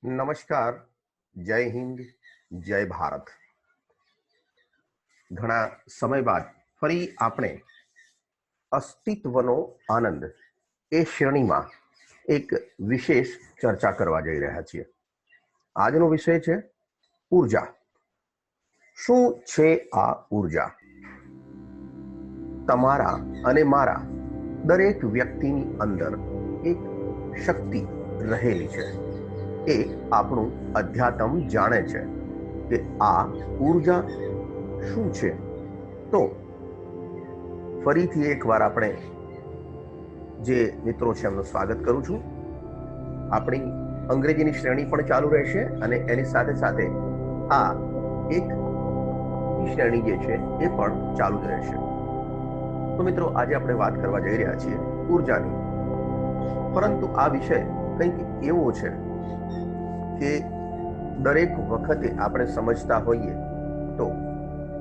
નમસ્કાર. જય હિન્દ, જય ભારત. ઘણા સમય બાદ ફરી આપણે અસ્તિત્વનો આનંદ એ શ્રેણીમાં એક વિશેષ ચર્ચા કરવા જઈ રહ્યા છીએ. આજનો વિષય છે ઉર્જા. શું છે આ ઉર્જા? તમારા અને મારા દરેક વ્યક્તિની અંદર એક શક્તિ રહેલી છે. એ આપણું અધ્યાત્મ જાણે છે કે આ ઉર્જા શું છે. તો ફરીથી એકવાર આપણે જે મિત્રો છે એમનું સ્વાગત કરું છું. આપણી અંગ્રેજીની શ્રેણી પણ ચાલુ રહેશે અને એની સાથે સાથે આ એક શ્રેણી જે છે એ પણ ચાલુ જ રહેશે. તો મિત્રો, આજે આપણે વાત કરવા જઈ રહ્યા છીએ ઉર્જાની. પરંતુ આ વિષય કંઈક એવો છે કે દરેક વખતે આપણે સમજતા હોઈએ તો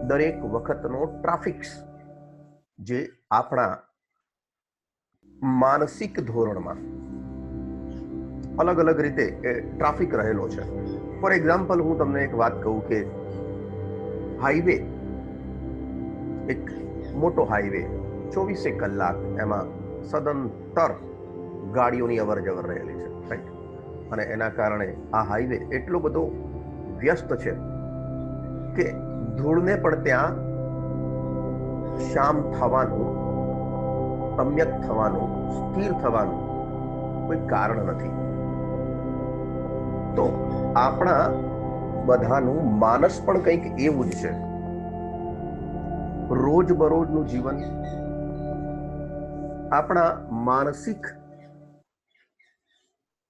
દરેક વખતનો ટ્રાફિક્સ જે આપણા માનસિક ધોરણમાં અલગ અલગ રીતે ટ્રાફિક રહેલો છે. ફોર એક્ઝામ્પલ, હું તમને એક વાત કહું કે હાઈવે, એક મોટો હાઈવે, 24 કલાક એમાં સદંતર ગાડીઓની અવર જવર રહેલી છે, રાઈટ? અને એના કારણે આ હાઈવે એટલો બધો વ્યસ્ત છે કે ધૂળને પણ ત્યાં શામ થવાનું, તમ્યક થવાનું, સ્થિર થવાનું કોઈ કારણ નથી. તો આપણા બધાનું માનસ પણ કંઈક એવું જ છે. રોજબરોજનું જીવન, આપણા માનસિક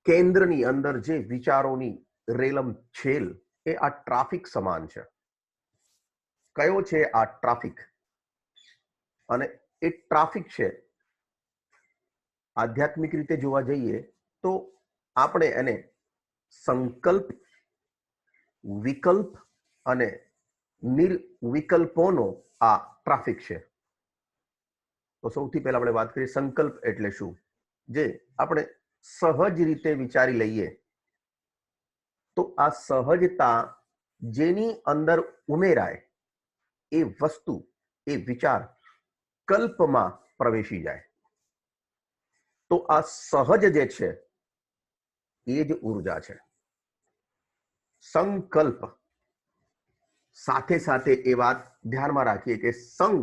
કેન્દ્રની અંદર જે વિચારોની રેલમ છેલ એ આ ટ્રાફિક સમાન છે. કયો છે આ ટ્રાફિક? અને એ ટ્રાફિક છે, આધ્યાત્મિક રીતે જોવા જઈએ તો આપણે એને સંકલ્પ, વિકલ્પ અને નિર્વિકલ્પોનો આ ટ્રાફિક છે. તો સૌથી પહેલા આપણે વાત કરીએ સંકલ્પ એટલે શું. જે આપણે સહજ રીતે વિચારી લઈએ તો આ સહજતા જેની અંદર ઉમેરાય એ વસ્તુ, એ વિચાર કલ્પમાં પ્રવેશી જાય. તો આ સહજ જે છે એ જ ઉર્જા છે. સંકલ્પ સાથે સાથે એ વાત ધ્યાનમાં રાખીએ કે સંગ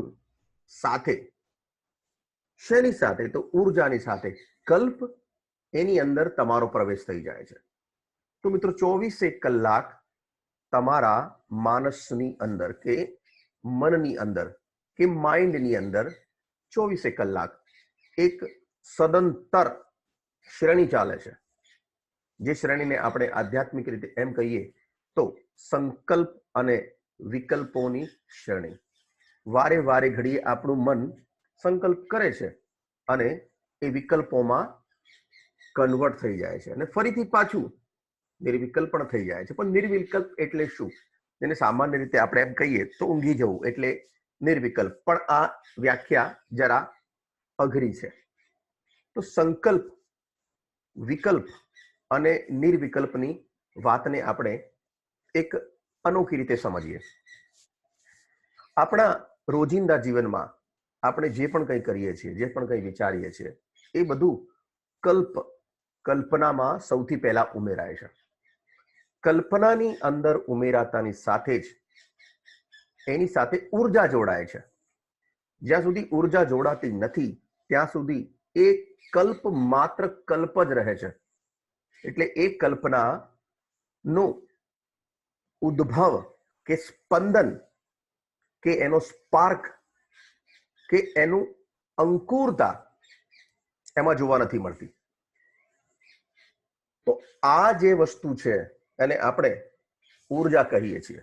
સાથે શેની સાથે? તો ઉર્જાની સાથે. કલ્પ એની અંદર તમારો પ્રવેશ થઈ જાય છે. તો મિત્રો, 24 કલાક તમારા માનસની અંદર કે મનની અંદર કે માઇન્ડની અંદર 24 કલાક એક સદંતર શ્રેણી ચાલે છે. જે શ્રેણીને આપણે આધ્યાત્મિક રીતે એમ કહીએ તો સંકલ્પ અને વિકલ્પોની શ્રેણી. વારે વારે ઘડીએ આપણું મન સંકલ્પ કરે છે અને એ વિકલ્પોમાં કન્વર્ટ થઈ જાય છે અને ફરીથી પાછું નિર્વિકલ્પ પણ થઈ જાય છે. પણ નિર્વિકલ્પ એટલે શું? જેને સામાન્ય રીતે આપણે એમ કહીએ તો ઊંઘી જવું એટલે નિર્વિકલ્પ. પણ આ વ્યાખ્યા જરા અઘરી છે. તો સંકલ્પ, વિકલ્પ અને નિર્વિકલ્પની વાતને આપણે એક અનોખી રીતે સમજીએ. આપણા રોજિંદા જીવનમાં આપણે જે પણ કંઈ કરીએ છીએ, જે પણ કંઈ વિચારીએ છીએ, એ બધું કલ્પનામાં સૌથી પહેલા ઉમેરાય છે. કલ્પનાની અંદર ઉમેરાતાની સાથે જ એની સાથે ઉર્જા જોડાય છે. જ્યાં સુધી ઉર્જા જોડાતી નથી ત્યાં સુધી એ કલ્પ માત્ર કલ્પ જ રહે છે. એટલે એ કલ્પનાનો ઉદ્ભવ કે સ્પંદન કે એનો સ્પાર્ક કે એનું અંકુરતા એમાં જોવા નથી મળતી. તો આ જે વસ્તુ છે એને આપણે ઉર્જા કહીએ છીએ.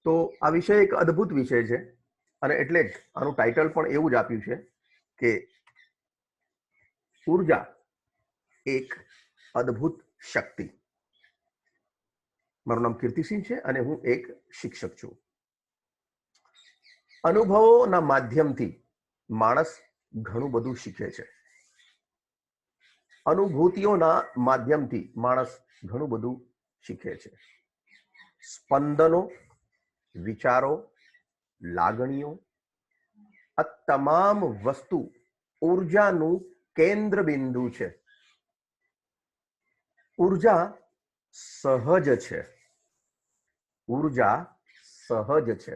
તો આ વિષય એક અદ્ભુત વિષય છે અને એટલે જ આનું ટાઇટલ પણ એવું જ આપ્યું છે કે ઉર્જા એક અદ્ભુત શક્તિ. મારું નામ કીર્તિસિંહ છે અને હું એક શિક્ષક છું. અનુભવોના માધ્યમથી માણસ ઘણું બધું શીખે છે. અનુભૂતિઓના માધ્યમથી માણસ ઘણું બધું શીખે છે. સ્પંદનો, વિચારો, લાગણીઓ, આ તમામ વસ્તુ ઉર્જાનું કેન્દ્ર બિંદુ છે. ઉર્જા સહજ છે. ઉર્જા સહજ છે.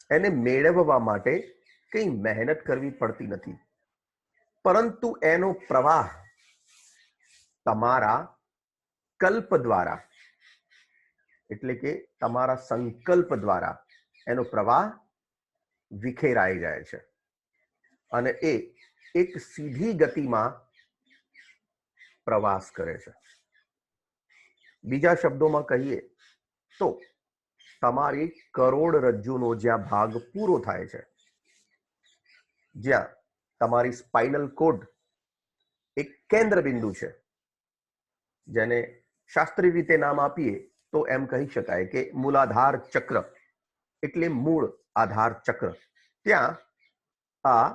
એને મેળવવા માટે કઈ મહેનત કરવી પડતી નથી, પરંતુ એનો પ્રવાહ તમારા કલ્પ દ્વારા, એટલે કે તમારા સંકલ્પ દ્વારા એનો પ્રવાહ વિખેરાઈ જાય છે અને એ એક સીધી ગતિમાં પ્રવાસ કરે છે. બીજા શબ્દોમાં કહીએ તો તમારી કરોડરજ્જુનો જ્યાં ભાગ પૂરો થાય છે, જ્યાં તમારી સ્પાઇનલ કોડ એક કેન્દ્ર બિંદુ છે, જેને શાસ્ત્રીય રીતે નામ આપીએ તો એમ કહી શકાય કે મૂલાધાર ચક્ર એટલે મૂળ આધાર ચક્ર, ત્યાં આ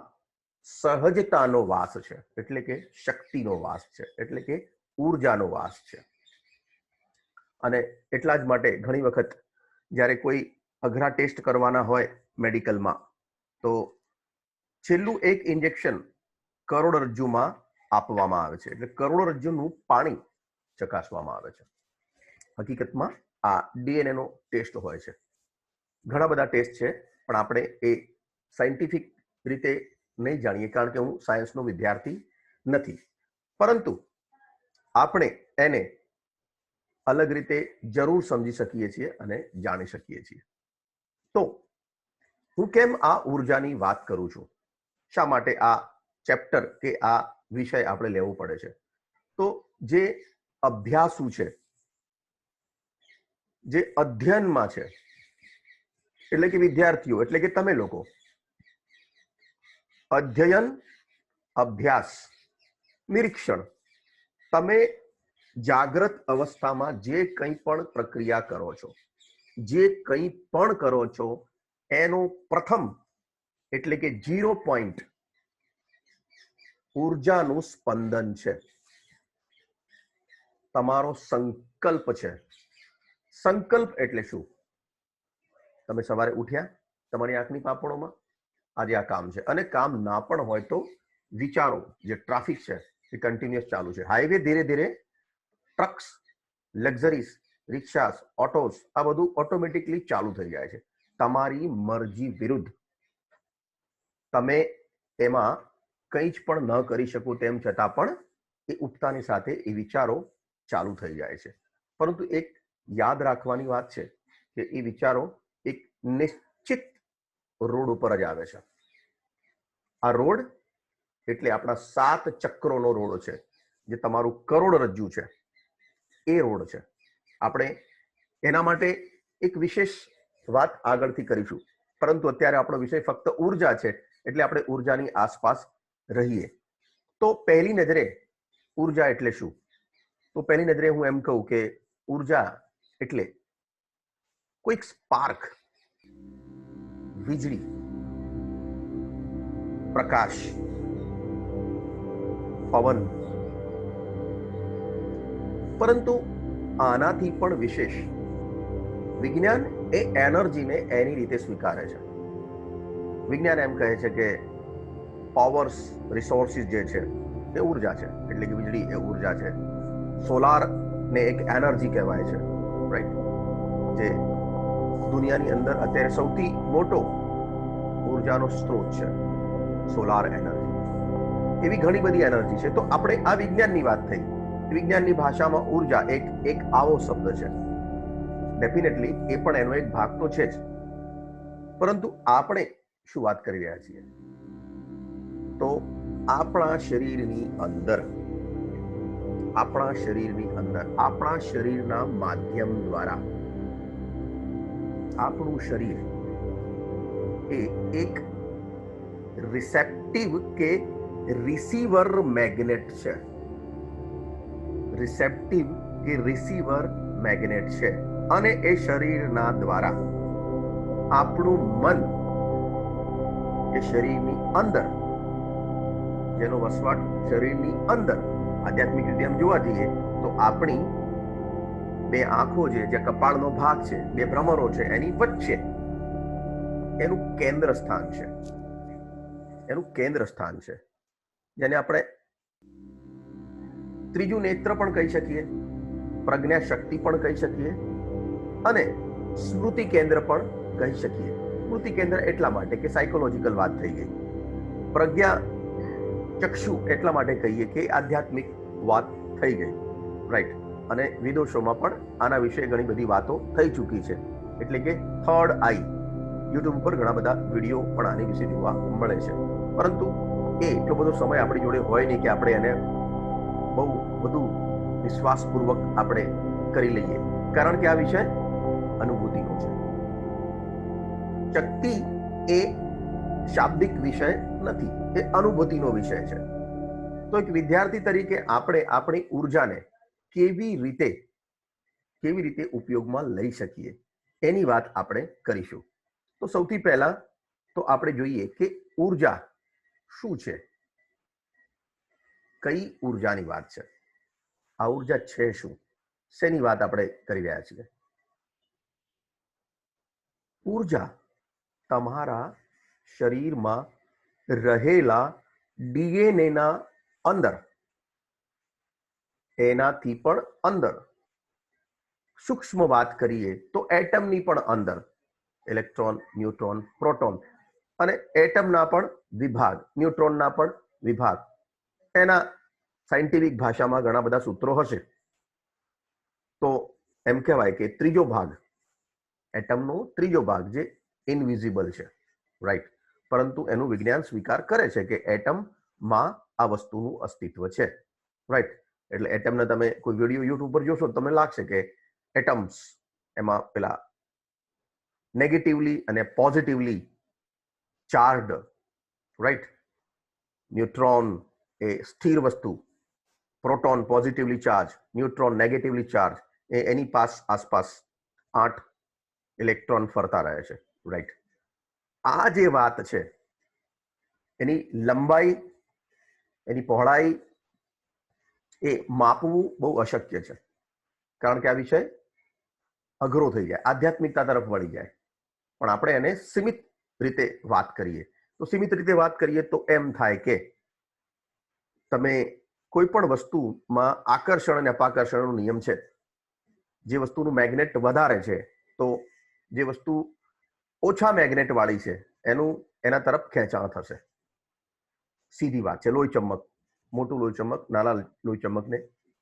સહજતાનો વાસ છે, એટલે કે શક્તિનો વાસ છે, એટલે કે ઉર્જાનો વાસ છે. અને એટલા જ માટે ઘણી વખત જ્યારે કોઈ અઘરા ટેસ્ટ કરવાના હોય મેડિકલમાં, તો છેલ્લું એક ઇન્જેક્શન કરોડરજ્જુમાં આપવામાં આવે છે, એટલે કરોડરજ્જુનું પાણી ચકાસવામાં આવે છે. હકીકતમાં આ ડીએનએ નો ટેસ્ટ હોય છે. ઘણા બધા ટેસ્ટ છે, પણ આપણે એ સાયન્ટિફિક રીતે નહીં જાણીએ, કારણ કે હું સાયન્સનો વિદ્યાર્થી નથી, પરંતુ આપણે એને અલગ રીતે જરૂર સમજી શકીએ છીએ અને જાણી શકીએ છીએ. તો હું કેમ આ ઉર્જાની વાત કરું છું? શા માટે આ ચેપ્ટર કે આ વિષય આપણે લેવો પડે છે? તો જે અભ્યાસુ છે, જે અધ્યયનમાં છે, એટલે કે વિદ્યાર્થીઓ, એટલે કે તમે લોકો, અધ્યયન, અભ્યાસ, નિરીક્ષણ, તમે જાગ્રત અવસ્થામાં જે કંઈ પણ પ્રક્રિયા કરો છો, જે કંઈ પણ કરો છો, એનો પ્રથમ એટલે કે 0 પોઈન્ટ ઉર્જાનું સ્પંદન છે, તમારો સંકલ્પ છે. સંકલ્પ એટલે શું? તમે સવારે ઉઠ્યા, તમારી આંખની પાપણોમાં આજે આ કામ છે, અને કામ ના પણ હોય તો વિચારો, જે ટ્રાફિક છે એ કન્ટિન્યુઅસ ચાલુ છે, હાઈવે ધીરે ધીરે, ટ્રક્સ, લક્ઝરીઝ, રિક્ષાસ, ઓટોસ, આ બધું ઓટોમેટિકલી ચાલુ થઈ જાય છે તમારી મરજી વિરુદ્ધ. તમે એમાં કંઈ જ પણ ન કરી શકો તેમ છતાં પણ એ ઉઠતાની સાથે એ વિચારો ચાલુ થઈ જાય છે. પરંતુ એક યાદ રાખવાની વાત છે કે એ વિચારો એક નિશ્ચિત રોડ ઉપર જ આવે છે. આ રોડ એટલે આપણા 7 ચક્રોનો રોડ છે, જે તમારું કરોડરજ્જુ છે, એ રોડ છે. આપણે એના માટે એક વિશેષ વાત આગળથી કરીશું, પરંતુ અત્યારે આપણો વિષય ફક્ત ઉર્જા છે, એટલે આપણે ઉર્જાની આસપાસ રહીએ. તો પહેલી નજરે ઉર્જા એટલે શું? તો પહેલી નજરે હું એમ કહું કે ઉર્જા એટલે કોઈક સ્પાર્ક, વીજળી, પ્રકાશ, પવન. પરંતુ આનાથી પણ વિશેષ વિજ્ઞાન એ એનર્જીને એની રીતે સ્વીકારે છે. વિજ્ઞાન એમ કહે છે કે પાવર્સ, રિસોર્સિસ જે છે એ ઉર્જા છે, એટલે કે વીજળી એ ઉર્જા છે. સોલાર ને એક એનર્જી કહેવાય છે, રાઈટ? જે દુનિયાની અંદર અત્યારે સૌથી મોટો ઉર્જાનો સ્ત્રોત છે, સોલાર એનર્જી. એવી ઘણી બધી એનર્જી છે. તો આપણે આ વિજ્ઞાનની વાત થઈ. વિજ્ઞાનની ભાષામાં ઉર્જા એક આવો શબ્દ છે. ડેફિનેટલી એ પણ એનો એક ભાગ તો છે જ, પરંતુ આપણે શું વાત કરી રહ્યા છીએ? તો આપણા શરીરની અંદર, આપણા શરીરના માધ્યમ દ્વારા આપણું શરીર એ એક રિસેપ્ટિવ કે રિસીવર મેગ્નેટ છે. રિસેપ્ટિવ કે રિસીવર મેગ્નેટ છે, અને એ શરીરના દ્વારા આપણું મન એ શરીરની અંદર, જેનો વસવાટ શરીરની અંદર આધ્યાત્મિક રીતે એમ જોવા જઈએ તો આપણી બે આંખો છે, જે કપાળનો ભાગ છે, બે ભ્રમરો છે, એની વચ્ચે એનું કેન્દ્ર સ્થાન છે, જેને આપણે ત્રીજું નેત્ર પણ કહી શકીએ, પ્રજ્ઞા શક્તિ પણ કહી શકીએ અને સ્મૃતિ કેન્દ્ર પણ કહી શકીએ. સ્મૃતિ કેન્દ્ર એટલા માટે કે સાયકોલોજીકલ વાત થઈ ગઈ. પ્રજ્ઞા ચક્ષુ એટલા માટે કહીએ કે આધ્યાત્મિક વાત થઈ ગઈ, રાઈટ. અને વિદેશોમાં પણ આના વિશે ઘણી બધી વાતો થઈ ચૂકી છે, એટલે કે થર્ડ આઈ. યુટ્યુબ ઉપર ઘણા બધા વિડીયો પણ આની વિશે જોવા મળે છે, પરંતુ એ એટલો બધો સમય આપણી જોડે હોય નહીં કે આપણે એને બહુ વધુ વિશ્વાસપૂર્વક આપણે કરી લઈએ, કારણ કે આ વિષય અનુભૂતિનો છે. શક્તિ એ શાબ્દિક વિષય નથી, એ અનુભૂતિનો વિષય છે. તો એક વિદ્યાર્થી તરીકે આપણે આપણી ઉર્જાને કેવી રીતે ઉપયોગમાં લઈ શકીએ એની વાત આપણે કરીશું. તો સૌથી પહેલા તો આપણે જોઈએ કે ઉર્જા શું છે, કઈ ઉર્જાની વાત છે, આ ઉર્જા છે શું, શેની વાત આપણે કરી રહ્યા છીએ. ઉર્જા તમારા શરીરમાં રહેલા ડીએનએના અંદર, એનાથી પણ અંદર, સૂક્ષ્મ વાત કરીએ તો એટમની પણ અંદર, ઇલેક્ટ્રોન, ન્યુટ્રોન, પ્રોટોન અને એટમના પણ વિભાગ, ન્યુટ્રોનના પણ વિભાગ. એના સાયન્ટિફિક ભાષામાં ઘણા બધા સૂત્રો હશે. તો એમ કહેવાય કે ત્રીજો ભાગ, એટમનો ત્રીજો ભાગ જે ઇનવિઝિબલ છે, રાઈટ, પરંતુ એનું વિજ્ઞાન સ્વીકાર કરે છે કે એટમમાં આ વસ્તુનું અસ્તિત્વ છે, રાઈટ. એટલે એટમને તમે કોઈ વિડીયો યુટ્યુબ પર જોશો તો તમને લાગશે કે એટમ્સ એમાં પેલા નેગેટિવલી અને પોઝિટિવલી ચાર્જડ, રાઈટ. ન્યુટ્રોન એ સ્થિર વસ્તુ, proton positively charge, neutron negatively charge, એની આસપાસ 8 ઇલેક્ટ્રોન ફરતા રહે છે, રાઈટ. આ જે વાત છે એની લંબાઈ, એની પહોળાઈ એ માપવું બહુ અશક્ય છે, કારણ કે આ વિષય અઘરો થઈ જાય, આધ્યાત્મિકતા તરફ વળી જાય. પણ આપણે એને સીમિત રીતે વાત કરીએ તો એમ થાય કે તમે કોઈ પણ વસ્તુમાં આકર્ષણ અને અપાકર્ષણનો નિયમ છે. જે વસ્તુનું મેગ્નેટ વધારે છે તો જે વસ્તુ ઓછા મેગ્નેટ વાળી છે એના તરફ ખેંચાણ થશે. સીધી વાત છે. લોહી ચમક, મોટું લોહી ચમક નાના લોહી ચમકને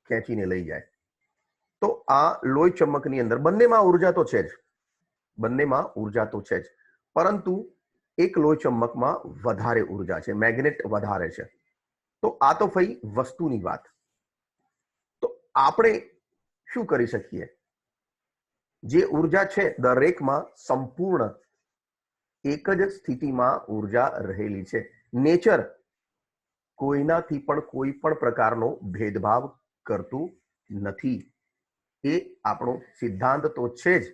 ખેંચીને લઈ જાય. તો આ લોહી ચમકની અંદર બંનેમાં ઉર્જા તો છે જ, પરંતુ એક લોહી ચમકમાં વધારે ઉર્જા છે, મેગ્નેટ વધારે છે. તો આ તો થઈ વસ્તુની વાત. તો આપણે શું કરી શકીએ? જે ઉર્જા છે દરેકમાં સંપૂર્ણ એક જ સ્થિતિમાં ઉર્જા રહેલી છે. નેચર કોઈનાથી પણ કોઈ પણ પ્રકારનો ભેદભાવ કરતું નથી. એ આપણો સિદ્ધાંત તો છે જ.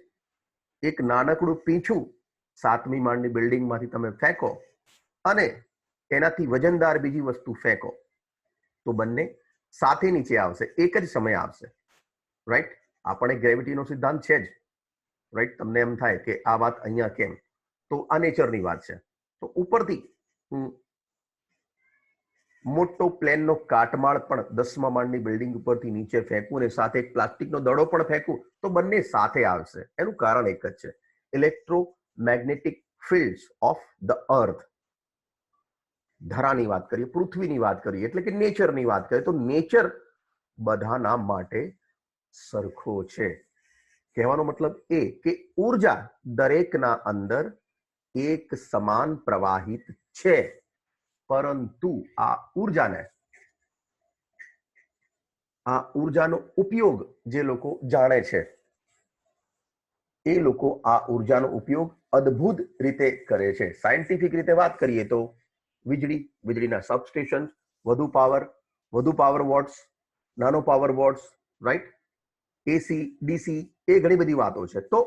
એક નાનકડું પીંછું 7મી માળની બિલ્ડિંગમાંથી તમે ફેંકો અને એનાથી વજનદાર બીજી વસ્તુ ફેંકો તો બંને સાથે નીચે આવશે, એક જ સમય આવશે, રાઈટ. આપણે ગ્રેવિટીનો સિદ્ધાંત છે જ, રાઈટ. તમને એમ થાય કે આ વાત અહીંયા કેમ, તો આ નેચરની વાત છે. તો ઉપરથી મોટો પ્લેનનો કાટમાળ પણ 10મા માળની બિલ્ડિંગ ઉપરથી નીચે ફેંકવું ને સાથે એક પ્લાસ્ટિકનો દડો પણ ફેંકવું તો બંને સાથે આવશે. એનું કારણ એક જ છે, electromagnetic fields of the earth. ધરાની વાત કરીએ, પૃથ્વીની વાત કરીએ, એટલે કે નેચરની વાત કરીએ તો નેચર બધાના માટે સરખો છે. કહેવાનો મતલબ એ કે ઉર્જા દરેકના અંદર એક સમાન પ્રવાહિત છે, પરંતુ આ ઉર્જાનો ઉપયોગ જે લોકો જાણે છે એ લોકો આ ઉર્જાનો ઉપયોગ અદ્ભુત રીતે કરે છે. સાયન્ટિફિક રીતે વાત કરીએ તો વીજળીના સબસ્ટેશન, વધુ પાવર વોટ્સ, નાનો પાવર વોટ્સ, રાઈટ. એસી, ડીસી, એ ઘણી બધી વાતો છે. તો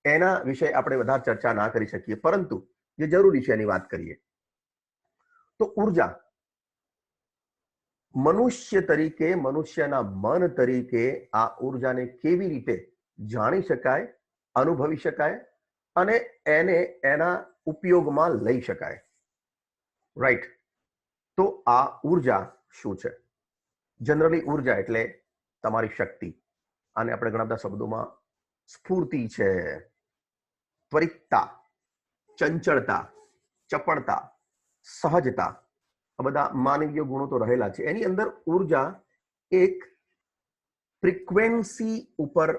એના વિશે આપણે વધારે ચર્ચા ના કરી શકીએ, પરંતુ જે જરૂરી છે એની વાત કરીએ તો ઉર્જા મનુષ્ય તરીકે, મનુષ્યના મન તરીકે આ ઉર્જાને કેવી રીતે જાણી શકાય, અનુભવી શકાય અને એને એના ઉપયોગમાં લઈ શકાય. રાઈટ. તો આ ઉર્જા શું છે? જનરલી ઉર્જા એટલે તમારી શક્તિ. આને આપણે ઘણા બધા શબ્દોમાં સ્ફૂર્તિ છે, ત્વરિતતા, ચંચળતા, ચપળતા, સહજતા, આ બધા માનવીય ગુણો તો રહેલા છે. એની અંદર ઉર્જા એક ફ્રીક્વન્સી ઉપર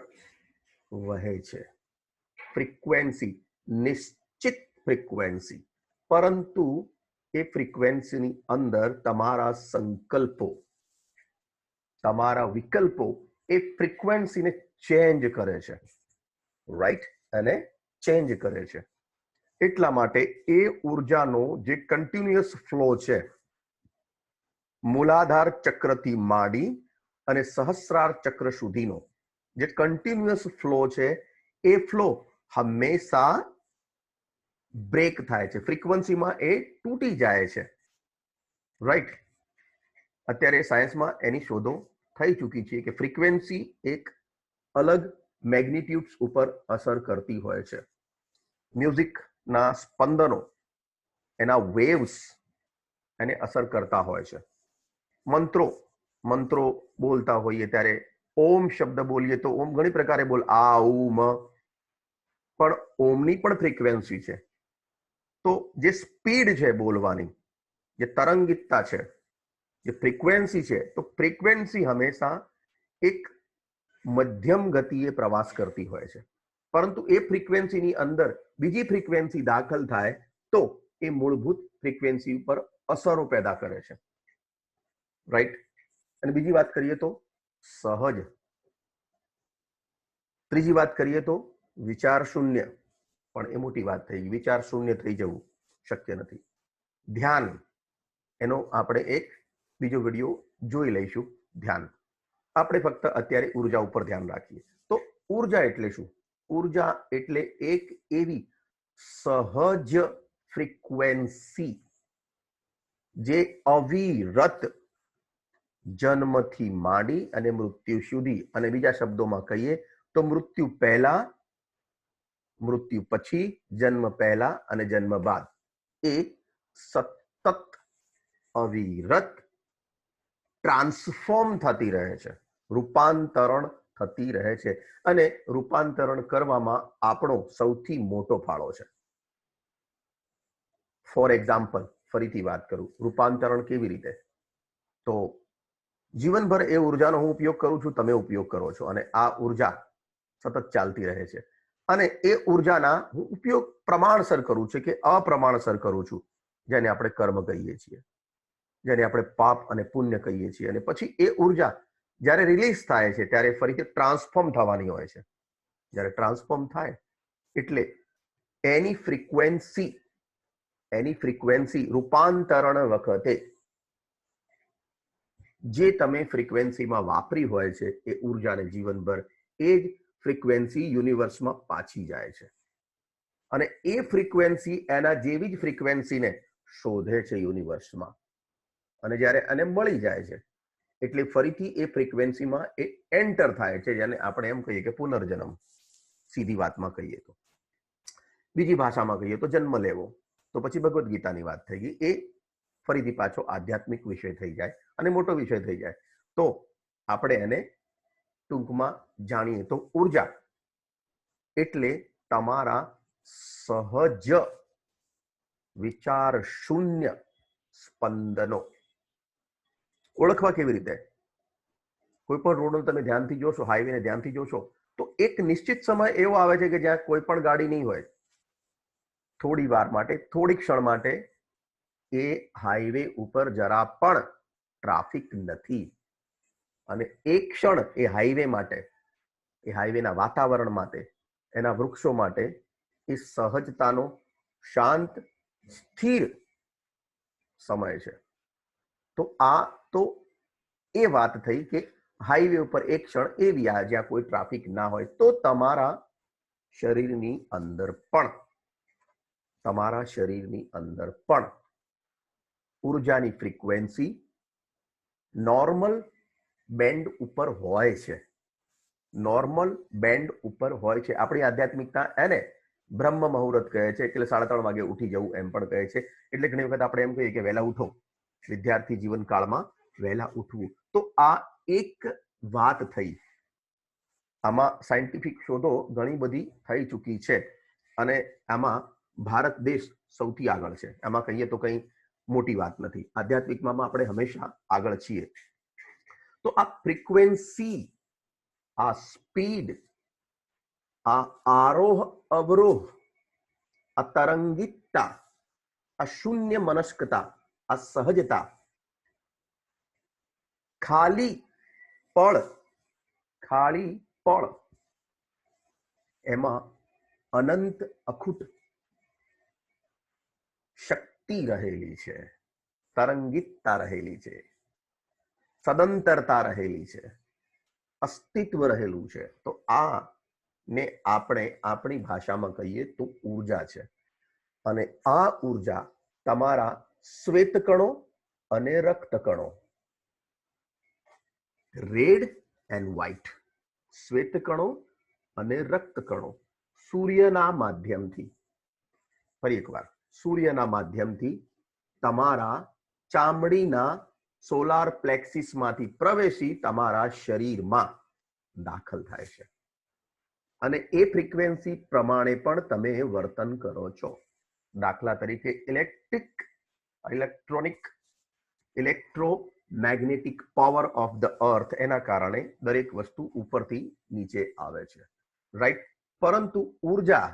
વહે છે. ફ્રીક્વન્સી, નિશ્ચિત ફ્રીક્વન્સી. પરંતુ એ ફ્રીક્વન્સીની અંદર તમારા સંકલ્પો, તમારા વિકલ્પો એ ફ્રીક્વન્સીને ચેન્જ કરે છે. રાઈટ? અને ચેન્જ કરે છે. એટલા માટે એ ઉર્જાનો જે કન્ટિન્યુઅસ ફ્લો છે, મૂલાધાર ચક્રથી માંડી અને સહસ્રાર ચક્ર સુધીનો જે કન્ટિન્યુઅસ ફ્લો છે, એ ફ્લો હંમેશા બ્રેક થાય છે. ફ્રીક્વન્સીમાં એ તૂટી જાય છે. રાઈટ? અત્યારે સાયન્સમાં એની શોધો થઈ ચૂકી છે કે ફ્રીક્વન્સી એક અલગ મેગ્નિટ્યુડ્સ ઉપર અસર કરતી હોય છે. મ્યુઝિકના સ્પંદનો, એના વેવ્સ એને અસર કરતા હોય છે. મંત્રો બોલતા હોઈએ ત્યારે ઓમ શબ્દ બોલીએ તો ઓમ ઘણી પ્રકારે બોલ, આ ઉ મ, પણ ઓમની પણ ફ્રીક્વન્સી છે. તો જે સ્પીડ છે બોલવાની, જે તરંગિતતા છે, જે ફ્રીક્વન્સી છે, તો ફ્રીક્વન્સી હંમેશા એક મધ્યમ ગતિએ પ્રવાસ કરતી હોય છે. પરંતુ એ ફ્રીક્વન્સીની અંદર બીજી ફ્રીક્વન્સી દાખલ થાય તો એ મૂળભૂત ફ્રીક્વન્સી ઉપર અસરો પેદા કરે છે. રાઈટ? અને બીજી વાત કરીએ તો સહજ. ત્રીજી વાત કરીએ તો વિચાર શૂન્ય. પણ એ મોટી વાત થઈ ગઈ. વિચાર શૂન્ય થઈ જવું શક્ય નથી. ધ્યાન, એનો આપણે એક બીજો વિડીયો જોઈ લઈશું. ધ્યાન. આપણે ફક્ત અત્યારે ઉર્જા ઉપર ધ્યાન રાખીએ. તો ઉર્જા એટલે શું? ઉર્જા એટલે એક એવી સહજ ફ્રીક્વન્સી જે અવિરત જન્મથી માંડી અને મૃત્યુ સુધી, અને બીજા શબ્દોમાં કહીએ તો મૃત્યુ પહેલા, મૃત્યુ પછી, જન્મ પહેલા અને જન્મ બાદ, એ સતત અવિરત ટ્રાન્સફોર્મ થતી રહે છે, રૂપાંતરણ થતી રહે છે. અને રૂપાંતરણ કરવામાં આપણો સૌથી મોટો ફાળો છે. ફોર એક્ઝામ્પલ, ફરીથી વાત કરું, રૂપાંતરણ કેવી રીતે? તો જીવનભર એ ઉર્જાનો હું ઉપયોગ કરું છું, તમે ઉપયોગ કરો છો, અને આ ઉર્જા સતત ચાલતી રહે છે. અને એ ઉર્જાના હું ઉપયોગ પ્રમાણસર કરું છું કે અપ્રમાણસર કરું છું, જેને આપણે કર્મ કહીએ છીએ, જેને આપણે પાપ અને પુણ્ય કહીએ છીએ. અને પછી એ ઉર્જા જ્યારે રિલીઝ થાય છે ત્યારે ફરીથી ટ્રાન્સફોર્મ થવાની હોય છે. જ્યારે ટ્રાન્સફોર્મ થાય એટલે એની ફ્રીક્વન્સી રૂપાંતરણ વખતે જે તમે ફ્રીક્વન્સીમાં વાપરી હોય છે એ ઉર્જાને જીવનભર એ જ ફ્રીક્વન્સી યુનિવર્સમાં પાછી જાય છે. અને એ ફ્રીક્વન્સી એના જેવી જ ફ્રીક્વન્સીને શોધે છે યુનિવર્સમાં. અને જ્યારે એને મળી જાય છે એટલે ફરીથી એ ફ્રીક્વન્સીમાં એ એન્ટર થાય છે, જેને આપણે એમ કહીએ કે પુનર્જન્મ. સીધી વાતમાં કહીએ તો. બીજી ભાષામાં કહીએ તો જન્મ લેવો. તો પછી ભગવદ્ ગીતાની વાત થઈ ગઈ. એ ફરીથી પાછો આધ્યાત્મિક વિષય થઈ જાય અને મોટો વિષય થઈ જાય. તો આપણે એને ટૂંકમાં જાણીએ તો ઉર્જા એટલે તમારા સહજ વિચાર શૂન્ય સ્પંદનો. ઓળખવા કેવી રીતે? કોઈ પણ રોડને તમે ધ્યાનથી જોશો, હાઈવેને ધ્યાનથી જોશો, તો એક નિશ્ચિત સમય એવો આવે છે કે જ્યાં કોઈ પણ ગાડી નહીં હોય. થોડી વાર માટે, થોડી ક્ષણ માટે એ હાઈવે ઉપર જરા પણ ટ્રાફિક નથી. અને એક ક્ષણ એ હાઈવે માટે, એ હાઈવેના વાતાવરણ માટે, એના વૃક્ષો માટે એ સહજતાનો શાંત સ્થિર સમય છે. તો આ તો એ વાત થઈ કે હાઈવે ઉપર એક ક્ષણ એવી આ જ્યાં કોઈ ટ્રાફિક ના હોય. તો તમારા શરીરની અંદર પણ ઉર્જાની ફ્રીક્વન્સી નોર્મલ બેન્ડ ઉપર હોય છે, નોર્મલ બેન્ડ ઉપર હોય છે. આપણી આધ્યાત્મિકતા એને બ્રહ્મ મુહૂર્ત કહે છે, એટલે 3:30 વાગે ઉઠી જવું એમ પણ કહે છે. એટલે ઘણી વખત આપણે એમ કહીએ કે વહેલા ઉઠો, વિદ્યાર્થી જીવનકાળમાં વહેલા ઉઠવું. તો આ એક વાત થઈ. આમાં સાયન્ટિફિક શોધો ઘણી બધી થઈ ચૂકી છે અને આમાં ભારત દેશ સૌથી આગળ છે. એમાં કહીએ તો કંઈ મોટી વાત નથી. આધ્યાત્મિકમાં આપણે હંમેશા આગળ છીએ. તો આ ફ્રીક્વન્સી, આ સ્પીડ, આ આરોહ અવરોહ, આ તરંગિતતા, આ શૂન્ય મનસ્કતા, આ સહજતા, ખાલી પળ એમાં અનંત અખૂટ શક્તિ રહેલી છે, તરંગિતતા રહેલી છે, સદંતરતા રહેલી છે, અસ્તિત્વ રહેલું છે. તો આ ને આપણે આપણી ભાષામાં કહીએ તો ઉર્જા છે. અને આ ઉર્જા તમારા શ્વેતકણો અને રક્તકણો, રેડ એન્ડ વ્હાઇટ, શ્વેતકણો અને રક્તકણો સૂર્યના માધ્યમથી, ફરી એકવાર, સૂર્યના માધ્યમથી તમારા ચામડીના સોલાર પ્લેક્સિસમાંથી પ્રવેશી તમારા શરીરમાં દાખલ થાય છે. અને એ ફ્રીક્વન્સી પ્રમાણે પણ તમે વર્તન કરો છો. દાખલા તરીકે ઇલેક્ટ્રોમેગ્નેટિક પાવર ઓફ ધ અર્થ, એના કારણે દરેક વસ્તુ ઉપરથી નીચે આવે છે, રાઈટ. પરંતુ ઉર્જા,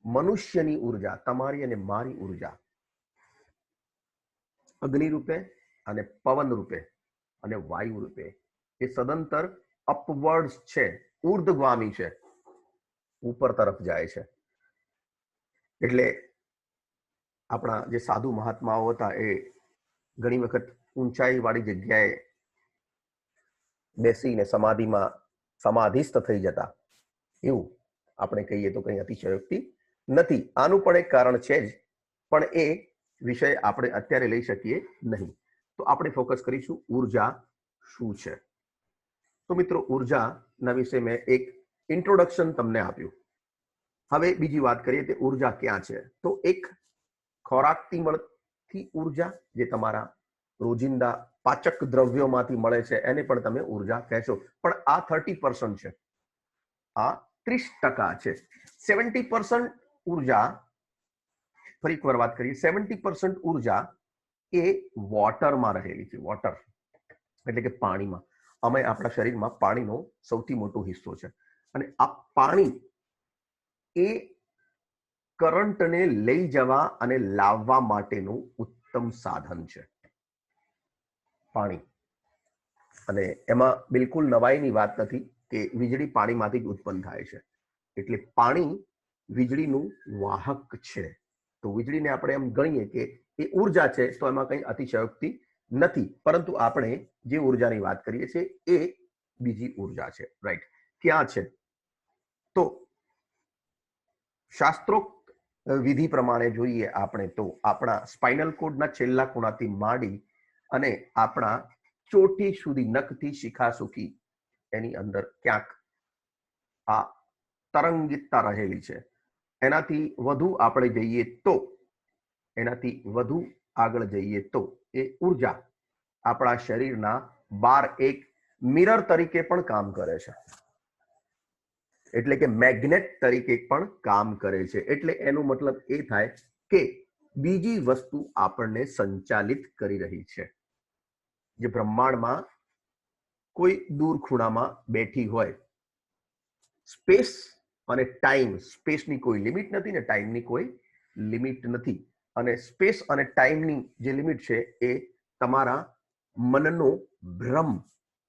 મનુષ્યની ઉર્જા, તમારી અને મારી ઉર્જા, અગ્નિ રૂપે અને પવન રૂપે અને વાયુ રૂપે એ સદંતર અપવર્ડ્સ છે, ઉર્ધ્વગામી છે, ઉપર તરફ જાય છે. એટલે આપણા જે સાધુ મહાત્માઓ હતા એ ઘણી વખત ઊંચાઈ વાળી જગ્યાએ બેસીને સમાધિસ્થ થઈ જતા, એવું આપણે કહીએ તો કંઈ અતિશયોક્તિ નથી. આનું પણ એક કારણ છે જ, પણ એ વિષય આપણે અત્યારે લઈ શકીએ નહીં. તો આપણે ફોકસ કરીશું ઉર્જા શું છે. તો મિત્રો, ઉર્જાના વિશે મેં એક ઇન્ટ્રોડક્શન તમને આપ્યું. હવે બીજી વાત કરીએ કે ઉર્જા ક્યાં છે. તો એક ખોરાકથી મળતી ઉર્જા, જે તમારા રોજિંદા પાચક દ્રવ્યોમાંથી મળે છે, એને પણ તમે ઉર્જા કહેશો. પણ આ 30% છે, આ 30% છે. 70% ઉર્જા, ફરી એકવાર વાત કરીએ, 70% ઉર્જા એ વોટરમાં રહેલી છે. વોટર એટલે કે પાણીમાં. અમે આપણા શરીરમાં પાણીનો સૌથી મોટો હિસ્સો છે. અને આ પાણી એ કરંટને લઈ જવા અને લાવવા માટેનું ઉત્તમ સાધન છે, પાણી. અને એમાં બિલકુલ નવાઈની વાત નથી કે વીજળી પાણીમાંથી જ ઉત્પન્ન થાય છે. એટલે પાણી વીજળીનું વાહક છે. તો વીજળીને આપણે એમ ગણીએ કે એ ઉર્જા છે, તો એમાં કંઈ અતિશયોક્તિ નથી. પરંતુ આપણે જે ઉર્જાની વાત કરીએ છીએ એ બીજી ઉર્જા છે, રાઈટ. ક્યાં છે? તો શાસ્ત્રોક્ત વિધિ પ્રમાણે જોઈએ આપણે તો આપણા સ્પાઇનલ કોડના છેલ્લા ખૂણાથી માંડી અને આપણા ચોટી સુધી, નખથી શિખા સુધી, એની અંદર ક્યાંક આ તરંગિતતા રહેલી છે. એનાથી વધુ આપણે જઈએ તો, એનાથી વધુ આગળ જઈએ તો એ ઉર્જા આપણા શરીરના 12 મિરર તરીકે પણ કામ કરે છે. એટલે કે મેગ્નેટ તરીકે પણ કામ કરે છે. એટલે એનો મતલબ એ થાય કે બીજી વસ્તુ આપણને સંચાલિત કરી રહી છે. જે બ્રહ્માંડમાં કોઈ દૂર ખૂણામાં બેઠી હોય, સ્પેસ અને ટાઈમ, સ્પેસની કોઈ લિમિટ નથી ને ટાઈમની કોઈ લિમિટ નથી. અને સ્પેસ અને ટાઈમની જે લિમિટ છે એ તમારા મનનો ભ્રમ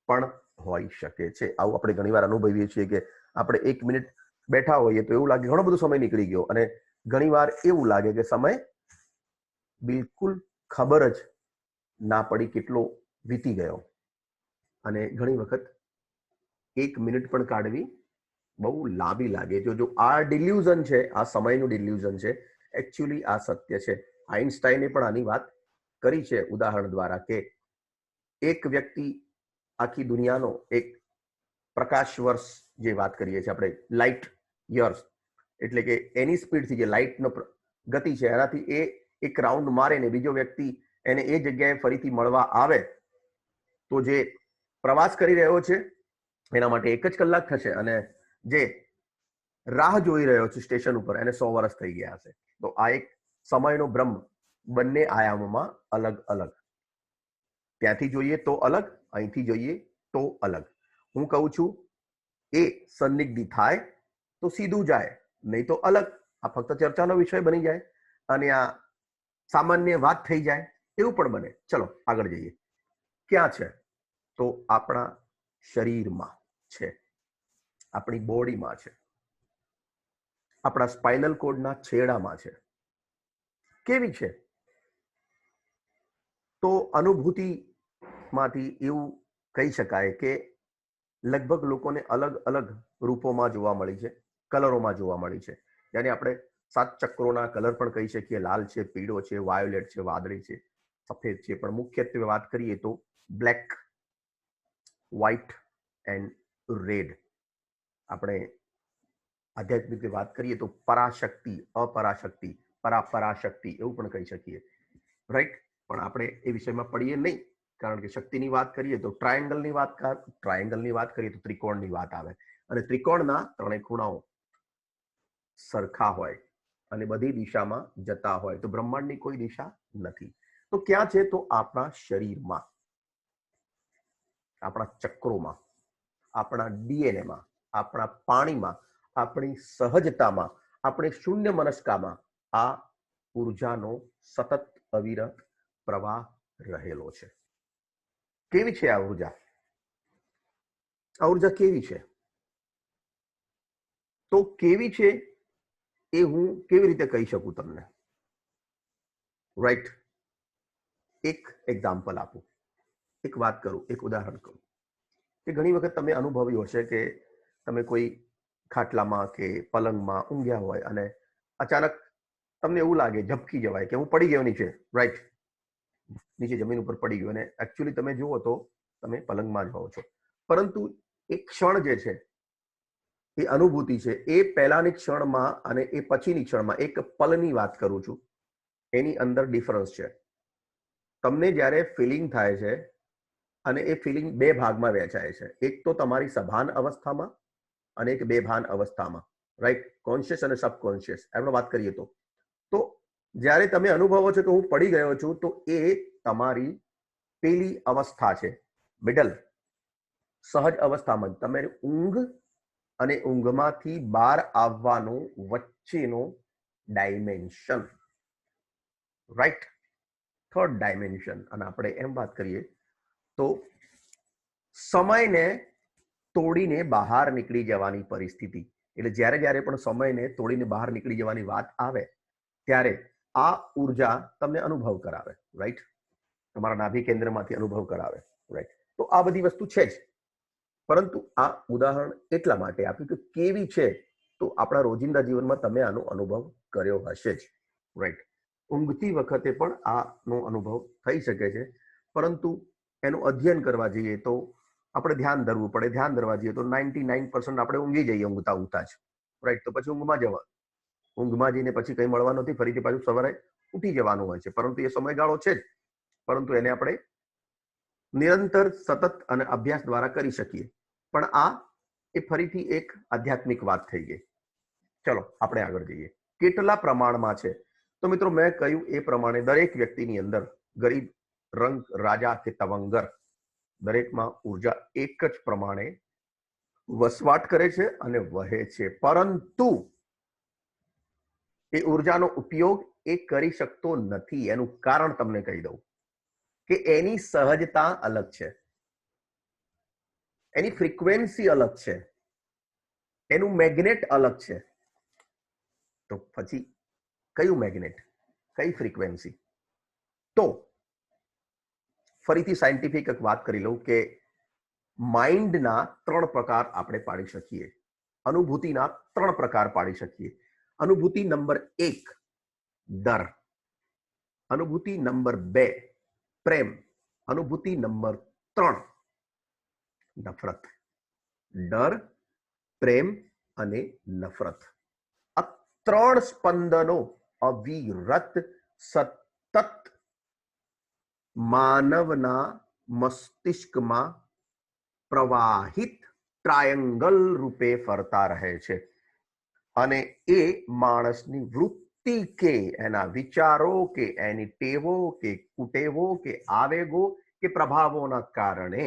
પણ હોઈ શકે છે. આવું આપણે ઘણીવાર અનુભવીએ છીએ કે આપણે 1 મિનિટ બેઠા હોઈએ તો એવું લાગે ઘણો બધો સમય નીકળી ગયો, અને ઘણીવાર એવું લાગે કે સમય બિલકુલ ખબર જ ના પડી કેટલો વીતી ગયો. અને ઘણી વખત 1 મિનિટ પણ કાઢવી બહુ લાંબી લાગે. જો આ ડિલ્યુઝન છે, આ સમયનું ડિલ્યુઝન છે, એકચ્યુઅલી આ સત્ય છે. આઇન્સ્ટાઈને પણ આની વાત કરી છે ઉદાહરણ દ્વારા કે એક વ્યક્તિ આખી દુનિયાનો એક પ્રકાશ વર્ષ જે વાત કરીએ છીએ આપણે, લાઇટ યર્સ, એટલે કે એની સ્પીડથી જે લાઇટનો ગતિ છે એનાથી એ એક રાઉન્ડ મારે ને બીજો વ્યક્તિ એને એ જગ્યાએ ફરીથી મળવા આવે તો જે પ્રવાસ કરી રહ્યો છે એના માટે 1 જ કલાક થશે અને જે રાહ જોઈ રહ્યો છે સ્ટેશન ઉપર એને 100 વર્ષ થઈ ગયા હશે. તો આ એક સમયનો બ્રહ્મ બંને આયામોમાં અલગ અલગ. ત્યાંથી જોઈએ તો અલગ, અહીંથી જોઈએ તો અલગ. હું કહું છું એ સન્નિગ્ધી થાય તો સીધું જાય, નહીં તો અલગ. આ ફક્ત ચર્ચાનો વિષય બની જાય અને આ સામાન્ય વાત થઈ જાય એવું પણ બને. ચલો આગળ જઈએ. ક્યાં છે? તો આપણા શરીરમાં છે, આપણી બોડીમાં છે, આપણા સ્પાઇનલ કોડના છેડામાં છે. કેવી છે? તો અનુભૂતિમાંથી એવું કહી શકાય કે લગભગ લોકોને અલગ અલગ રૂપોમાં જોવા મળી છે, કલરોમાં જોવા મળી છે. જેને આપણે 7 ચક્રોના કલર પણ કહી શકીએ. લાલ છે, પીળો છે, વાયોલેટ છે, વાદળી છે, સફેદ છે. પણ મુખ્યત્વે વાત કરીએ તો બ્લેક, વ્હાઇટ એન્ડ રેડ. આપણે આધ્યાત્મિક રીતે વાત કરીએ તો પરાશક્તિ, અપરાશક્તિ, પરાશક્તિ એવું પણ કહી શકીએ, રાઈટ? પણ આપણે એ વિષયમાં પડીએ નહીં, કારણ કે શક્તિની વાત કરીએ તો ટ્રાયેંગલની વાત કરીએ તો ત્રિકોણની વાત આવે અને ત્રિકોણના 3 ખૂણાઓ સરખા હોય અને બધી દિશામાં જતા હોય તો બ્રહ્માંડની કોઈ દિશા નથી. તો ક્યાં છે? તો આપણા શરીરમાં, આપણા ચક્રોમાં, આપણા ડીએનએમાં, આપણા પાણીમાં, આપણી સહજતામાં, આપણી શૂન્ય મનસ્કામાં આ ઉર્જાનો સતત અવિરત પ્રવાહ રહેલો છે. કેવી છે આ ઉર્જા? આ ઉર્જા કેવી છે? તો કેવી છે એ હું કેવી રીતે કહી શકું તમને? રાઈટ? એક એક્ઝામ્પલ આપું, એક વાત કરું, એક ઉદાહરણ કરું કે ઘણી વખત તમે અનુભવ્યું હશે કે તમે કોઈ ખાટલામાં કે પલંગમાં ઊંઘ્યા હોય અને અચાનક તમને એવું લાગે, ઝબકી જવાય કે હું પડી ગયો નીચે, રાઈટ? નીચે જમીન ઉપર પડી ગયો અને એકચ્યુઅલી તમે જુઓ તો તમે પલંગમાં જ હોવ છો. પરંતુ એક ક્ષણ જે છે એ અનુભૂતિ છે એ પહેલાની ક્ષણમાં અને એ પછીની ક્ષણમાં, એક પલની વાત કરું છું, એની અંદર ડિફરન્સ છે. તમને જ્યારે ફિલિંગ થાય છે અને એ ફિલિંગ 2 ભાગમાં વહેંચાય છે. એક તો તમારી સભાન અવસ્થામાં અને એક બેભાન અવસ્થામાં, રાઈટ? કોન્શિયસ અને સબકોન્શિયસ આપણે વાત કરીએ તો જ્યારે તમે અનુભવો છો કે હું પડી ગયો છું તો એ તમારી પેલી અવસ્થા છે, મિડલ સહજ અવસ્થામાં. તમે ઊંઘ અને ઊંઘમાંથી બહાર આવવાનો વચ્ચેનો ડાયમેન્શન, રાઈટ? Third dimension. અને આપણે એમ વાત કરીએ તો સમયને તોડીને બહાર નીકળી જવાની પરિસ્થિતિ. એટલે જ્યારે જ્યારે પણ સમયને તોડીને બહાર નીકળી જવાની વાત આવે ત્યારે આ ઉર્જા તમને અનુભવ કરાવે, રાઈટ? તમારા નાભી કેન્દ્રમાંથી અનુભવ કરાવે, રાઈટ? તો આ બધી વસ્તુ છે જ. પરંતુ આ ઉદાહરણ એટલા માટે આપ્યું કે કેવી છે, તો આપણા રોજિંદા જીવનમાં તમે આનો અનુભવ કર્યો હશે જ, રાઈટ? ઊંઘતી વખતે પણ આનો અનુભવ થઈ શકે છે, પરંતુ એનું અધ્યયન કરવા જઈએ તો આપણે ધ્યાન ધરવું પડે. ધ્યાન ધરવા જઈએ તો 99% આપણે ઊંઘી જઈએ ઊંઘતા જ, રાઈટ? તો પછી ઊંઘમાં જઈને પછી કંઈ મળવાનું નથી, ફરીથી પાછું સવારે ઉઠી જવાનું હોય છે. પરંતુ એ સમયગાળો છે જ, પરંતુ એને આપણે નિરંતર સતત અને અભ્યાસ દ્વારા કરી શકીએ. પણ આ એ ફરીથી એક આધ્યાત્મિક વાત થઈ ગઈ. ચલો આપણે આગળ જઈએ. કેટલા પ્રમાણમાં છે? તો મિત્રો મેં કહ્યું એ પ્રમાણે દરેક વ્યક્તિની અંદર, ગરીબ, રંગ, રાજા કે તવંગર, દરેકમાં ઉર્જા એક જ પ્રમાણે વસવાટ કરે છે અને વહે છે. પરંતુ એ ઉર્જાનો ઉપયોગ એ કરી શકતો નથી. એનું કારણ તમને કહી દઉં કે એની સહજતા અલગ છે, એની ફ્રીક્વન્સી અલગ છે, એનું મેગ્નેટ અલગ છે. તો પછી કયું મેગ્નેટ, કઈ ફ્રીક્વન્સી? તો ફરીથી સાયન્ટિફિક એક વાત કરી લઉં કે માઇન્ડના 3 પ્રકાર આપણે પાડી શકીએ, અનુભૂતિના 3 પ્રકાર પાડી શકીએ. અનુભૂતિ નંબર 1 ડર, અનુભૂતિ નંબર 2 પ્રેમ. અનુભૂતિ નંબર 3 નફરત. ડર, પ્રેમ અને નફરત. આ 3 સ્પંદનો અવિરત સતત માનવના મસ્તિષ્કમાં પ્રવાહિત ટ્રાયંગલ રૂપે ફરતા રહે છે અને એ માણસની વૃત્તિ કે એના વિચારો કે એની ટેવો કે કુટેવો કે આવેગો કે પ્રભાવોના કારણે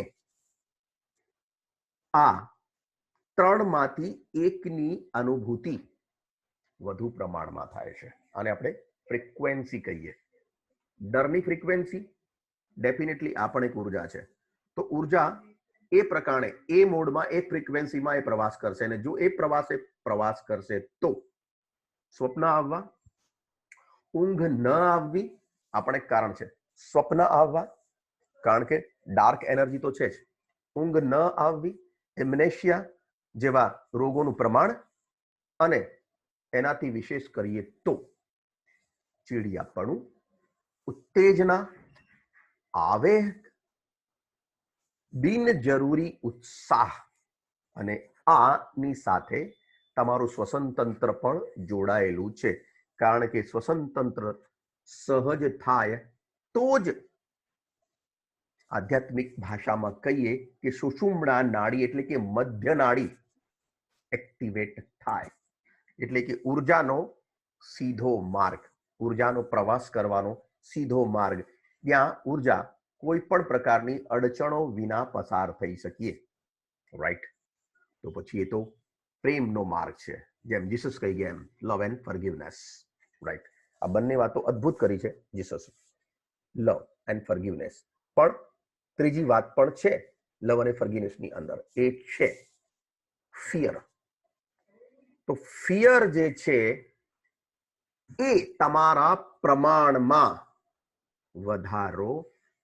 આ 3 માંથી એકની અનુભૂતિ વધુ પ્રમાણમાં થાય છે. આને આપણે ફ્રીક્વન્સી કહીએ. ડરની ફ્રીક્વન્સી ડેફિનેટલી આ પણ એક ઉર્જા છે. તો ઉર્જા એ પ્રકારે એ મોડમાં એ ફ્રીક્વન્સીમાં એ પ્રવાસ કરશે અને જો એ પ્રવાસ કરશે તો સ્વપ્ન આવવા, ઊંઘ ન આવવી આ પણ એક કારણ છે. સ્વપ્ન આવવા કારણ કે ડાર્ક એનર્જી તો છે જ, ઊંઘ ન આવવી, એમ્નેશિયા જેવા રોગોનું પ્રમાણ અને એનાથી વિશેષ કરીએ તો ચીડિયાપણું, ઉત્તેજના, આવેગ, બિનજરૂરી ઉત્સાહ અને આની સાથે તમારું શ્વસન તંત્ર પણ જોડાયેલું છે. કારણ કે શ્વસન તંત્ર સહજ થાય તો જ આધ્યાત્મિક ભાષામાં કહીએ કે સુષુમ્ના નાડી એટલે કે મધ્ય નાડી એક્ટિવેટ થાય. એટલે કે ઉર્જાનો સીધો માર્ગ, ઉર્જાનો પ્રવાસ કરવાનો સીધો માર્ગ, ત્યાં ઉર્જા કોઈ પણ પ્રકારની અડચણો વિના પસાર થઈ શકીએ. રાઈટ. તો પછી એ તો પ્રેમનો માર્ગ છે, જેમ જીસસ કહી ગયા એમ લવ એન્ડ ફોરગિવનેસ. રાઈટ. આ બંને વાતો અદ્ભુત કરી છે જીસસ, લવ એન્ડ ફોરગિવનેસ. પણ ત્રીજી વાત પણ છે લવ અને ફોરગિવનેસની અંદર, એ છે ફિયર. તો ફિયર જે છે એ તમારા પ્રમાણમાં વધારો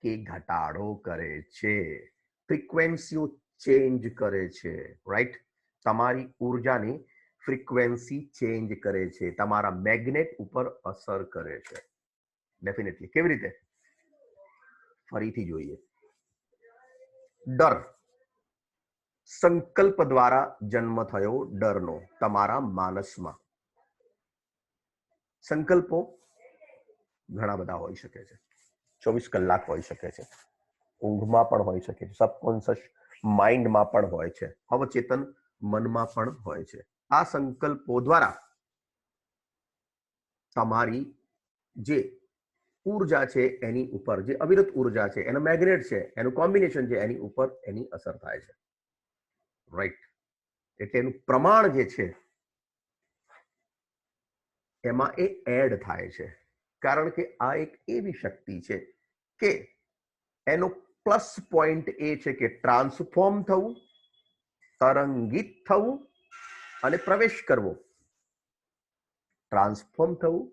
કે ઘટાડો કરે છે, ફ્રીક્વન્સીઓ ચેન્જ કરે છે. રાઈટ. તમારી ઉર્જાની ફ્રીક્વન્સી ચેન્જ કરે છે, તમારા મેગ્નેટ ઉપર અસર કરે છે. ડેફિનેટલી. કેવી રીતે? ફરીથી જોઈએ. ડર સંકલ્પ દ્વારા જન્મ થયો ડરનો તમારા માનસમાં. સંકલ્પો ઘણા બધા હોઈ શકે છે, 24 કલાક હોઈ શકે છે, ઊંઘમાં પણ હોઈ શકે છે, સબકોન્શિયસ માઇન્ડમાં પણ હોય છે, અવચેતન મનમાં પણ હોય છે. આ સંકલ્પો દ્વારા તમારી જે ઉર્જા છે એની ઉપર, જે અવિરત ઉર્જા છે, એનો મેગ્નેટ છે, એનું કોમ્બિનેશન છે, એની ઉપર એની અસર થાય છે. રાઈટ. એટલે એનું પ્રમાણ જે છે એમાં એ એડ થાય છે. કારણ કે આ એક એવી શક્તિ છે કે એનો પ્લસ પોઈન્ટ એ છે કે ટ્રાન્સફોર્મ થવું, તરંગિત થવું અને પ્રવેશ કરવો. ટ્રાન્સફોર્મ થવું,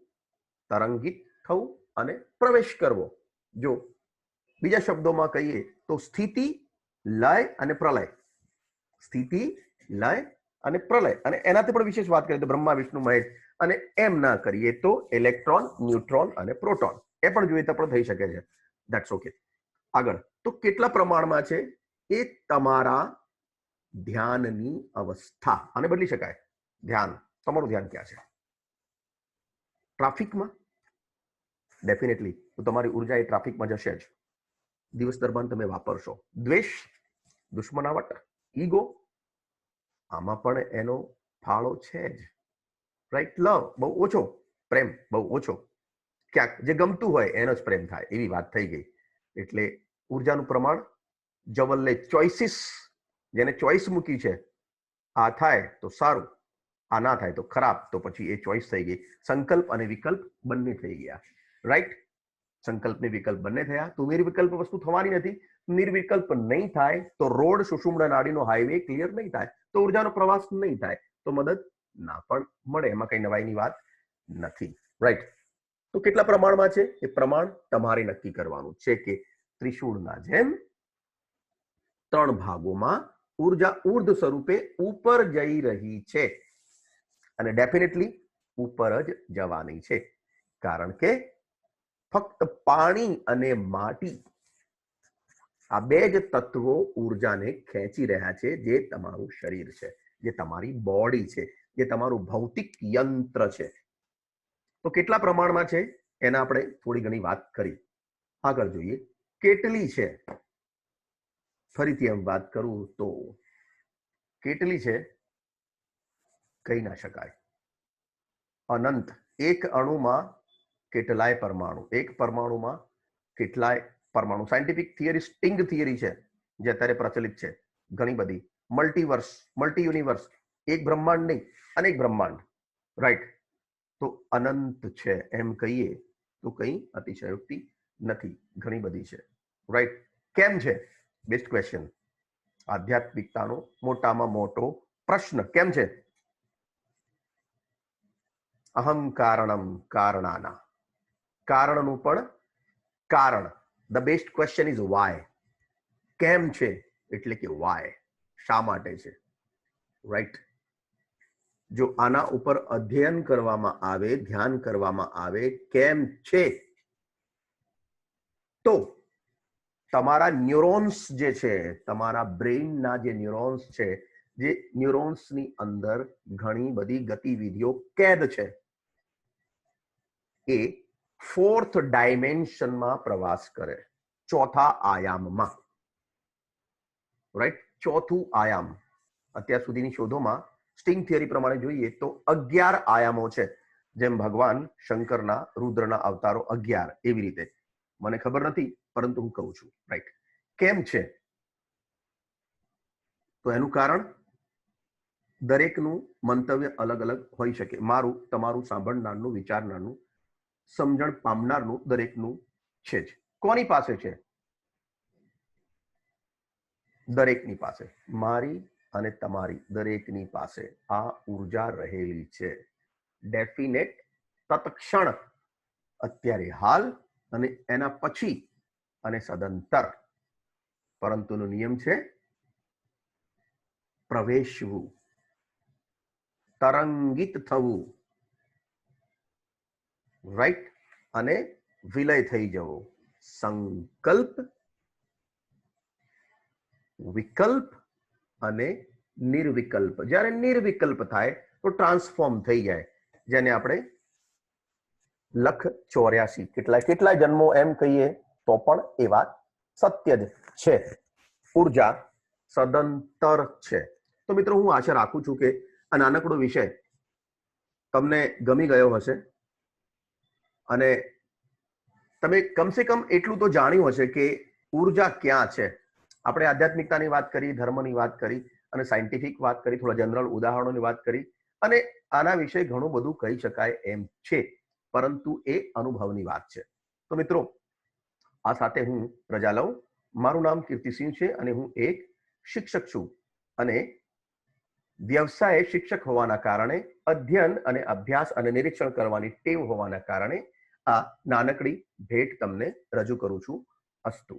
તરંગિત થવું અને પ્રવેશ કરવો. જો બીજા શબ્દોમાં કહીએ તો સ્થિતિ, લય અને પ્રલય. સ્થિતિ, લય અને પ્રલય. અને એનાથી પણ વિશેષ વાત કરીએ તો બ્રહ્મા, વિષ્ણુ, મહેશ. અને એમ ના કરીએ તો ઇલેક્ટ્રોન, ન્યુટ્રોન અને પ્રોટોન. એ પણ જોઈએ તો પણ થઈ શકે છે. That's okay. આગળ તો કેટલા પ્રમાણમાં છે એ તમારા ધ્યાનની અવસ્થા. આને બદલી શકાય. ધ્યાન, તમારું ધ્યાન ક્યાં છે? ટ્રાફિકમાં? ડેફિનેટલી. તો તમારી ઉર્જા એ ટ્રાફિકમાં જશે જ. દિવસ દરમિયાન તમે વાપરશો. દ્વેષ, દુશ્મનાવટ, ઈગો, આમાં પણ એનો ફાળો છે જ. રાઈટ. લવ બહુ ઓછો, પ્રેમ બહુ ઓછો. ક્યાંક જે ગમતું હોય એનો જ પ્રેમ થાય, એવી વાત થઈ ગઈ. એટલે ઉર્જાનું પ્રમાણ જવલ્લે ચોઇસીસ, જેને ચોઇસ મૂકી છે, આ થાય તો સારું, આ ના થાય તો ખરાબ, તો પછી એ ચોઇસ થઈ ગઈ. સંકલ્પ અને વિકલ્પ બંને થઈ ગયા. રાઈટ. સંકલ્પ ને વિકલ્પ બંને થયા તો નિર્વિકલ્પ વસ્તુ થવાની નથી. નિર્વિકલ્પ નહીં થાય તો રોડ, સુષુમ્ના નાડીનો હાઈવે ક્લિયર નહીં થાય, તો ઉર્જાનો પ્રવાસ નહીં થાય, તો મદદ ના પણ મળે. એમાં કઈ નવાઈની વાત નથી. રાઈટ. તો કેટલા પ્રમાણમાં છે એ પ્રમાણ તમારે નક્કી કરવાનું છે કે ત્રિશૂળના જેમ 3 ભાગોમાં ઉર્જા ઉર્ધ સ્વરૂપે ઉપર જઈ રહી છે અને ડેફિનેટલી ઉપર જ જવાની છે. કારણ કે ફક્ત પાણી અને માટી આ બે જ તત્વો ઉર્જાને ખેંચી રહ્યા છે, જે તમારું શરીર છે, જે તમારી બોડી છે, જે તમારું ભૌતિક યંત્ર છે. તો કેટલા પ્રમાણમાં છે એના આપણે થોડી ઘણી વાત કરી. આગળ જોઈએ કેટલી છે. ફરીથી એમ વાત કરું તો કેટલી છે કહી ના શકાય. અનંત. એક અણુમાં કેટલાય પરમાણુ, એક પરમાણુમાં કેટલાય પરમાણુ. સાયન્ટિફિક થિયરી સ્ટિંગ થિયરી છે જે અત્યારે પ્રચલિત છે ઘણી બધી. મલ્ટીવર્સ, મલ્ટી યુનિવર્સ, એક બ્રહ્માંડ નહીં અનેક બ્રહ્માંડ, રાઈટ. તો અનંત છે એમ કહીએ તો કઈ અતિશયોક્તિ નથી, ઘણી બધી છે, રાઈટ. કેમ છે? Best question. આધ્યાત્મિકતાનો મોટામાં મોટો પ્રશ્ન કેમ છે? અહમ કારણમ કારણાના. કારણનું પણ કારણ. The best question is why. કેમ છે એટલે કે વાય, શા માટે છે, રાઈટ. જો આના ઉપર અધ્યયન કરવામાં આવે, ધ્યાન કરવામાં આવે, કેમ છે, તો તમારા ન્યુરોન્સ જે છે, તમારા બ્રેઇનના જે ન્યુરોન્સ છે, જે ન્યુરોન્સની અંદર ઘણી બધી ગતિવિધિઓ કેદ છે, એ ફોર્થ ડાયમેન્શનમાં પ્રવાસ કરે, ચોથા આયામમાં, રાઈટ. ચોથું આયામ. અત્યાર સુધીની શોધોમાં સ્ટિંગ થિયરી પ્રમાણે જોઈએ તો 11 આયામો છે. જેમ ભગવાન શંકરના રુદ્રના અવતારો 11, એવી રીતે. મને ખબર નથી પરંતુ હું કહું છું, રાઈટ. કેમ છે? તો એનું કારણ દરેકનું મંતવ્ય અલગ અલગ હોઈ શકે. મારું, તમારું, સાંભળનારનું, વિચારનારનું, સમજણ પામનારનું દરેકનું છે જ. કોની પાસે છે? દરેકની પાસે. મારી અને તમારી દરેકની પાસે આ ઉર્જા રહેલી છે. ડેફિનેટ, તત્ક્ષણ, અત્યારે, હાલ, અને એના પછી, અને સદંતર. પરંતુનો નિયમ છે પ્રવેશવું, તરંગિત થવું, રાઈટ, અને વિલય થઈ જવો. સંકલ્પ, વિકલ્પ અને નિર્વિકલ્પ. જ્યારે નિર્વિકલ્પ થાય તો ટ્રાન્સફોર્મ થઈ જાય, જેને આપણે લખ 84 કેટલાય જન્મો એમ કહીએ તો પણ એ વાત સત્ય જ છે. ઉર્જા સદંતર છે. તો મિત્રો, હું આશા રાખું છું કે આ નાનકડો વિષય તમને ગમી ગયો હશે અને તમે કમસે કમ એટલું તો જાણ્યું હશે કે ઉર્જા ક્યાં છે. આપણે આધ્યાત્મિકતાની વાત કરી, ધર્મની વાત કરી, અને સાયન્ટિફિક વાત કરી, થોડા જનરલ ઉદાહરણોની વાત કરી, અને આના વિશે ઘણું બધું કહી શકાય એમ છે, પરંતુ એ અનુભવની વાત છે. તો મિત્રો, આ સાથે હું રજા લઉં. મારું નામ કીર્તિસિંહ છે અને હું એક શિક્ષક છું, અને વ્યવસાય શિક્ષક હોવાના કારણે, અધ્યયન અને અભ્યાસ અને નિરીક્ષણ કરવાની ટેવ હોવાના કારણે આ નાનકડી ભેટ તમને રજૂ કરું છું. અસ્તુ.